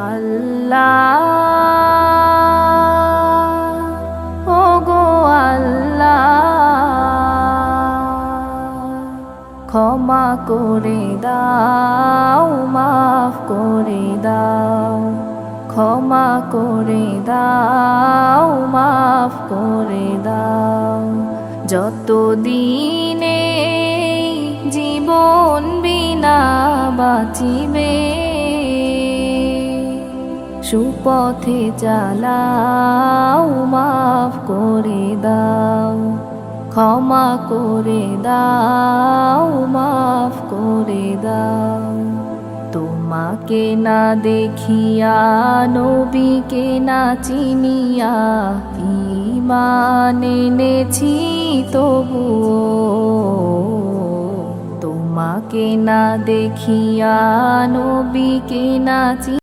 আল্লাহ ওগো আল্লাহ ক্ষমা করে দাও মাফ করে দাও ক্ষমা করে দাও মাফ করে দাও যত দিনে জীবন বিনা বাঁচিবে সুপথে চালাও মাফ করে দাও ক্ষমা করে দাও মাফ করে দাও তোমাকে না দেখিয়া নবীকে না চিনিয়া ঈমান এনেছি তবুও তোমাকে না দেখিয়া নবীকে না